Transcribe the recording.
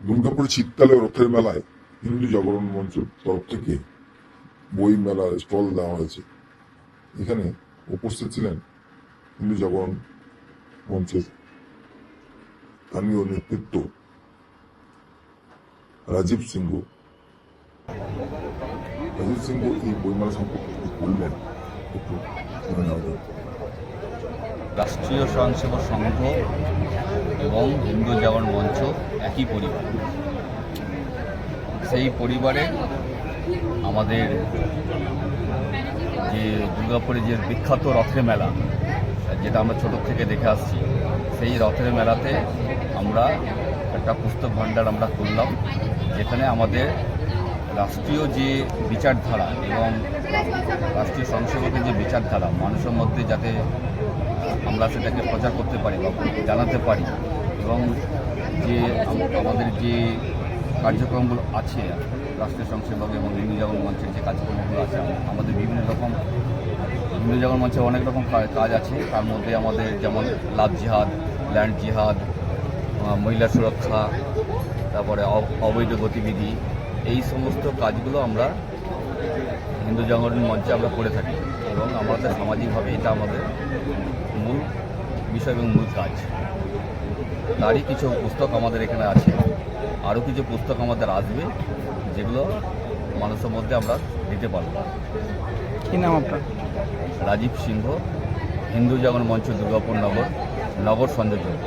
দুর্গাপুরে শীতকালে রথের মেলায় হিন্দু জাগরণ মঞ্চের তরফ থেকে বই মেলা স্টল দেওয়া হয়েছে। এখানে উপস্থিত ছিলেন হিন্দু জাগরণ মঞ্চের স্থানীয় নেতৃত্ব রাজীব সিংহ। রাজীব সিংহ এই বইমেলা সম্পর্কে বললেন, একটু শুনে নেওয়া যাক। রাষ্ট্রীয় স্বয়ংসেবক সংঘ এবং হিন্দু জাগরণ মঞ্চ একই পরিবার। সেই পরিবারে আমাদের যে দুর্গাপুরে যে বিখ্যাত রথের মেলা, যেটা আমরা ছোট থেকে দেখে আসছি, সেই রথের মেলাতে আমরা একটা পুস্তক ভাণ্ডার আমরা করলাম, যেখানে আমাদের রাষ্ট্রীয় যে বিচারধারা এবং রাষ্ট্রীয় স্বয়ংসেবকের যে বিচারধারা মানুষের মধ্যে যাতে আমরা সেটাকে প্রচার করতে পারি বা জানাতে পারি, এবং যে আমাদের যে কার্যক্রমগুলো আছে রাষ্ট্রীয় স্বয়ংসেবক এবং হিন্দু জাগরণ মঞ্চের যে কার্যক্রমগুলো আছে, আমাদের বিভিন্ন রকম হিন্দু জাগরণ মঞ্চে অনেক রকম কাজ আছে। তার মধ্যে আমাদের যেমন লাভ জিহাদ, ল্যান্ড জিহাদ, মহিলা সুরক্ষা, তারপরে অবৈধ গতিবিধি, এই সমস্ত কাজগুলো আমরা হিন্দু জাগরণ মঞ্চে আমরা করে থাকি এবং আমাদের সামাজিকভাবে এটা আমাদের মূল বিষয় এবং মূল কাজ। তারই কিছু পুস্তক আমাদের এখানে আছে, আরও কিছু পুস্তক আমাদের আসবে, যেগুলো মানুষের মধ্যে আমরা দিতে পারব। কী নাম আপনার? রাজীব সিংহ, হিন্দু জাগরণ মঞ্চ, দুর্গাপুর নগর সংযোজক।